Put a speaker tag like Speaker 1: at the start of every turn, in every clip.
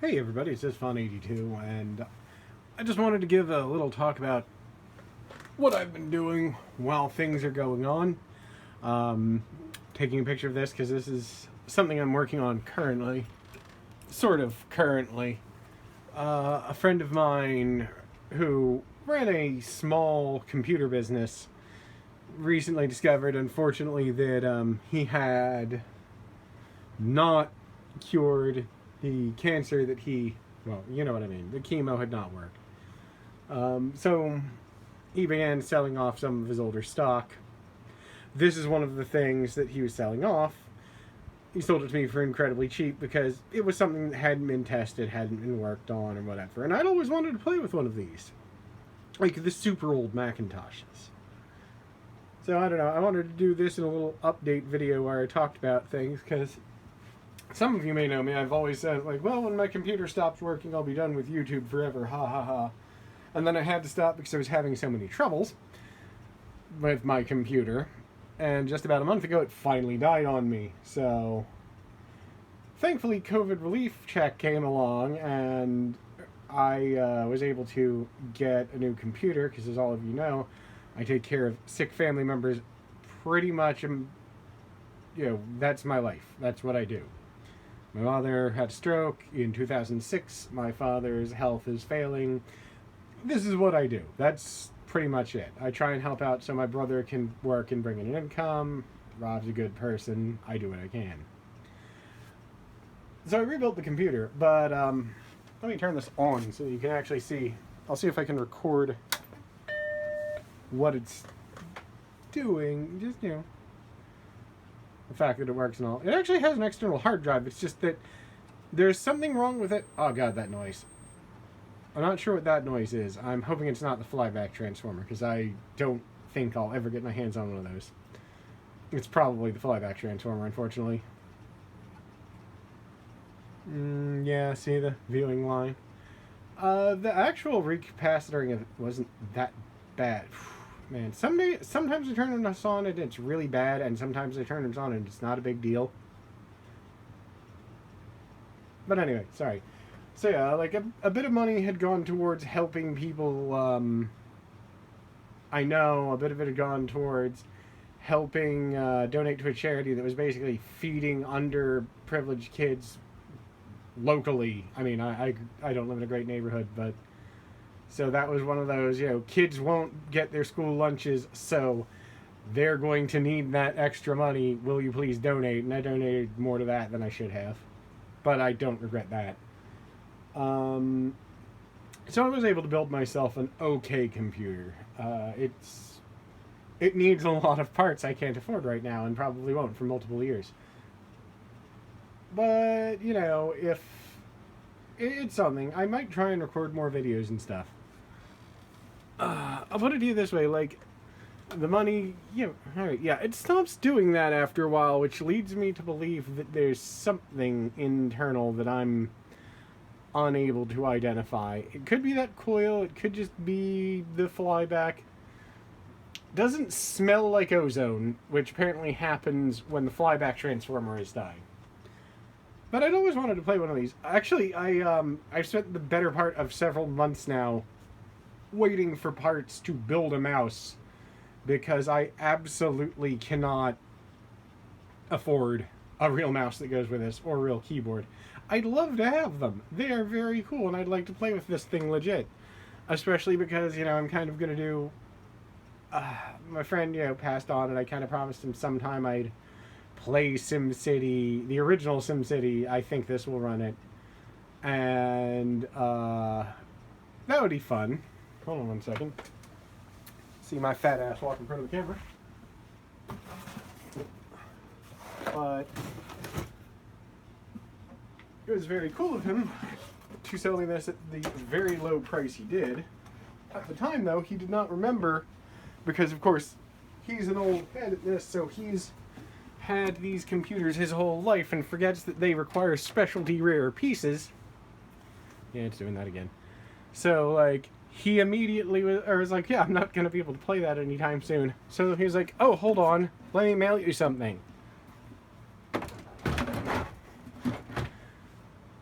Speaker 1: Hey everybody, it's JustFun82, and I just wanted to give a little talk about what I've been doing while things are going on. Taking a picture of this because this is something I'm working on currently. Sort of currently. A friend of mine who ran a small computer business recently discovered, unfortunately, that he had not cured the cancer that well, you know what I mean. The chemo had not worked. So he began selling off some of his older stock. This is one of the things that he was selling off. He sold it to me for incredibly cheap because it was something that hadn't been tested, hadn't been worked on, or whatever. And I'd always wanted to play with one of these. Like the super old Macintoshes. So I don't know, I wanted to do this in a little update video where I talked about things because some of you may know me. I've always said, like, well, when my computer stops working, I'll be done with YouTube forever, ha ha ha. And then I had to stop because I was having so many troubles with my computer. And just about a month ago, it finally died on me. So, thankfully, COVID Relief Check came along, and I was able to get a new computer, because as all of you know, I take care of sick family members pretty much, that's my life. That's what I do. My mother had a stroke in 2006. My father's health is failing. This is what I do. That's pretty much it. I try and help out so my brother can work and bring in an income. Rob's a good person. I do what I can. So I rebuilt the computer, but let me turn this on so you can actually see. I'll see if I can record what it's doing. Just, the fact that it works and all. It actually has an external hard drive. It's just that there's something wrong with it. Oh god, that noise. I'm not sure what that noise is. I'm hoping it's not the flyback transformer, because I don't think I'll ever get my hands on one of those. It's probably the flyback transformer, unfortunately. Yeah, see the viewing line. The actual recapacitoring of it wasn't that bad. Man, sometimes I turn this on and it's really bad, and sometimes I turn this on and it's not a big deal. But anyway, sorry. So yeah, like a bit of money had gone towards helping people. I know a bit of it had gone towards helping donate to a charity that was basically feeding underprivileged kids locally. I mean, I don't live in a great neighborhood, but so that was one of those, kids won't get their school lunches, so they're going to need that extra money. Will you please donate? And I donated more to that than I should have, but I don't regret that. So I was able to build myself an okay computer. It needs a lot of parts I can't afford right now and probably won't for multiple years. But, if it's something, I might try and record more videos and stuff. I'll put it to you this way, like, the money, alright, yeah, it stops doing that after a while, which leads me to believe that there's something internal that I'm unable to identify. It could be that coil, it could just be the flyback. Doesn't smell like ozone, which apparently happens when the flyback transformer is dying. But I'd always wanted to play one of these. Actually, I've spent the better part of several months now waiting for parts to build a mouse, because I absolutely cannot afford a real mouse that goes with this, or a real keyboard. I'd love to have them. They are very cool, and I'd like to play with this thing legit. Especially because, I'm kind of going to do... my friend, passed on, and I kind of promised him sometime I'd play SimCity, the original SimCity. I think this will run it. And, that would be fun. Hold on one second. See my fat ass walk in front of the camera. But it was very cool of him to sell me this at the very low price he did. At the time, though, he did not remember, because, of course, he's an old head at this, so he's had these computers his whole life and forgets that they require specialty rare pieces. Yeah, it's doing that again. So, like, he immediately was like, yeah, I'm not going to be able to play that anytime soon. So he was like, oh, hold on, let me mail you something.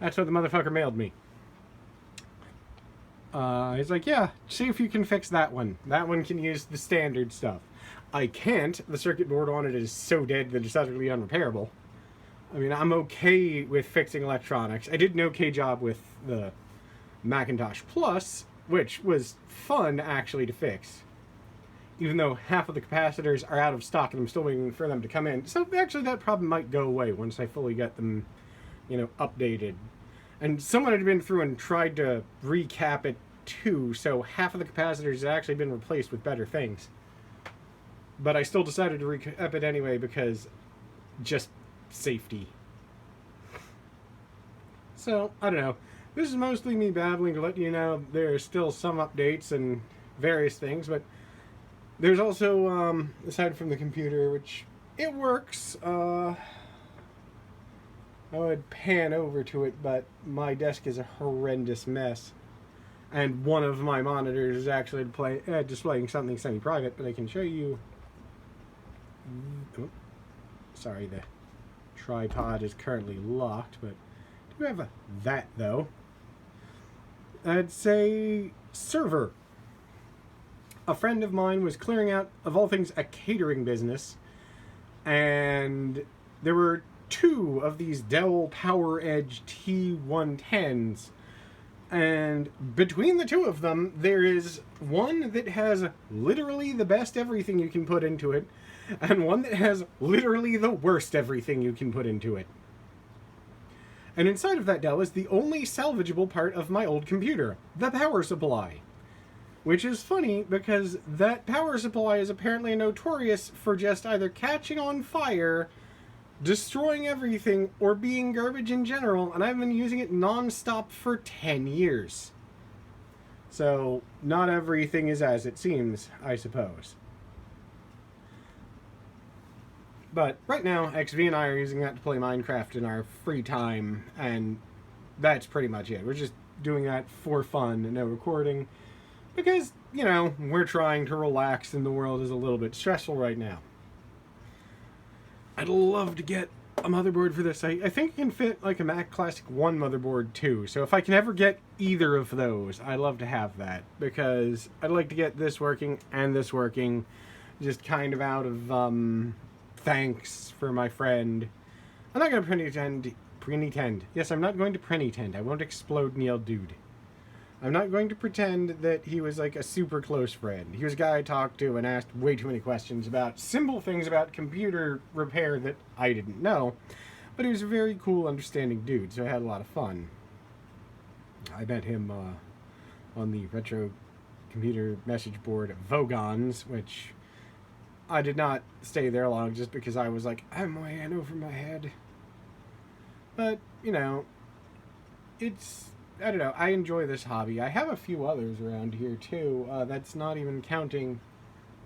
Speaker 1: That's what the motherfucker mailed me. He's like, yeah, see if you can fix that one. That one can use the standard stuff. I can't. The circuit board on it is so dead that it's utterly unrepairable. I mean, I'm okay with fixing electronics. I did an okay job with the Macintosh Plus, which was fun, actually, to fix. Even though half of the capacitors are out of stock and I'm still waiting for them to come in. So, actually, that problem might go away once I fully get them, updated. And someone had been through and tried to recap it, too, so half of the capacitors had actually been replaced with better things. But I still decided to recap it anyway because just safety. So, I don't know. This is mostly me babbling to let you know there are still some updates and various things, but there's also, aside from the computer, which it works, I would pan over to it, but my desk is a horrendous mess. And one of my monitors is actually displaying something semi-private, but I can show you. Oh, sorry, the tripod is currently locked, but I do have that, though. It's a server. A friend of mine was clearing out, of all things, a catering business, and there were 2 of these Dell PowerEdge T110s, and between the 2 of them, there is one that has literally the best everything you can put into it, and one that has literally the worst everything you can put into it. And inside of that Dell is the only salvageable part of my old computer, the power supply. Which is funny, because that power supply is apparently notorious for just either catching on fire, destroying everything, or being garbage in general, and I've been using it non-stop for 10 years. So, not everything is as it seems, I suppose. But right now, XV and I are using that to play Minecraft in our free time, and that's pretty much it. We're just doing that for fun and no recording, because, we're trying to relax and the world is a little bit stressful right now. I'd love to get a motherboard for this. I think it can fit like a Mac Classic 1 motherboard too, so if I can ever get either of those, I'd love to have that, because I'd like to get this working and this working, just kind of out of, thanks for my friend. I'm not going to pretend. Yes, I'm not going to pretend. I won't explode Neil Dude. I'm not going to pretend that he was like a super close friend. He was a guy I talked to and asked way too many questions about simple things about computer repair that I didn't know. But he was a very cool, understanding dude, so I had a lot of fun. I met him on the retro computer message board at Vogons, which I did not stay there long just because I was like, I'm way in over my head. But, I don't know, I enjoy this hobby. I have a few others around here too. That's not even counting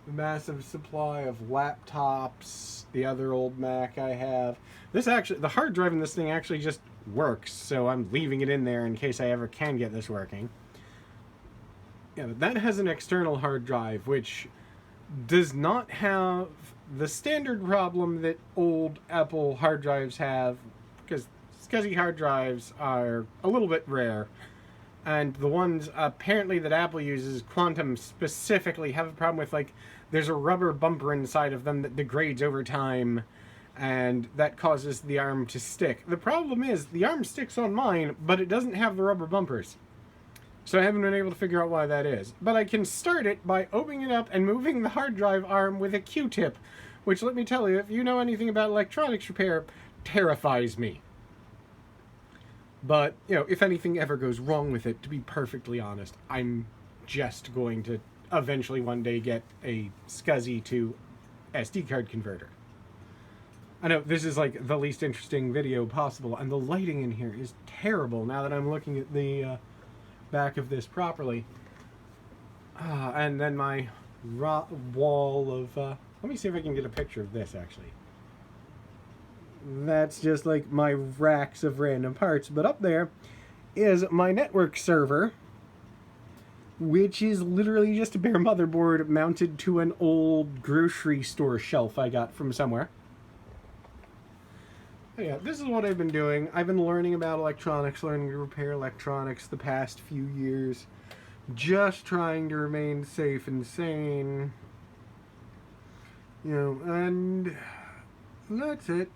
Speaker 1: the massive supply of laptops, the other old Mac I have. The hard drive in this thing actually just works, so I'm leaving it in there in case I ever can get this working. Yeah, but that has an external hard drive, which does not have the standard problem that old Apple hard drives have, because SCSI hard drives are a little bit rare, and the ones apparently that Apple uses, Quantum specifically, have a problem with, like, there's a rubber bumper inside of them that degrades over time, and that causes the arm to stick. The problem is, the arm sticks on mine, but it doesn't have the rubber bumpers. So I haven't been able to figure out why that is. But I can start it by opening it up and moving the hard drive arm with a Q-tip, which, let me tell you, if you know anything about electronics repair, terrifies me. But, if anything ever goes wrong with it, to be perfectly honest, I'm just going to eventually one day get a SCSI to SD card converter. I know this is like the least interesting video possible, and the lighting in here is terrible now that I'm looking at the back of this properly. And then my wall of... let me see if I can get a picture of this, actually. That's just like my racks of random parts. But up there is my network server, which is literally just a bare motherboard mounted to an old grocery store shelf I got from somewhere. Yeah, this is what I've been doing. I've been learning about electronics, learning to repair electronics the past few years. Just trying to remain safe and sane. You know, and that's it.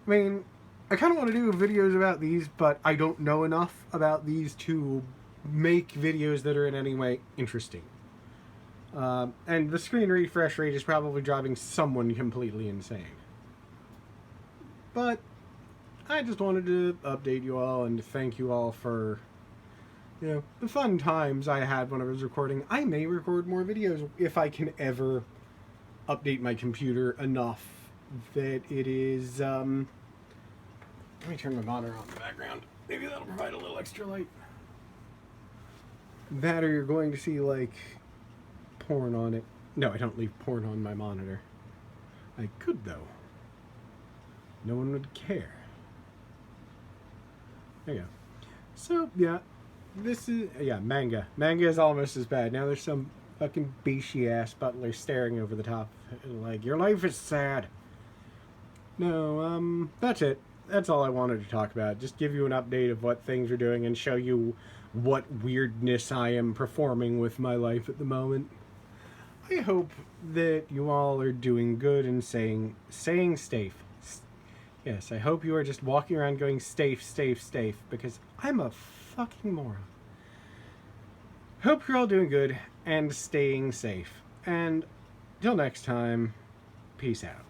Speaker 1: I mean, I kind of want to do videos about these, but I don't know enough about these to make videos that are in any way interesting. And the screen refresh rate is probably driving someone completely insane. But I just wanted to update you all and thank you all for, you know, the fun times I had when I was recording. I may record more videos if I can ever update my computer enough that it is, let me turn my monitor on in the background. Maybe that'll provide a little extra light. That or you're going to see, like, porn on it. No, I don't leave porn on my monitor. I could, though. No one would care. There you go. So, yeah. This is, yeah, manga. Manga is almost as bad. Now there's some fucking beashy ass butler staring over the top. Like, your life is sad. No, that's it. That's all I wanted to talk about. Just give you an update of what things are doing and show you what weirdness I am performing with my life at the moment. I hope that you all are doing good and staying safe. Yes, I hope you are just walking around going safe, because I'm a fucking moron. Hope you're all doing good and staying safe. And till next time, peace out.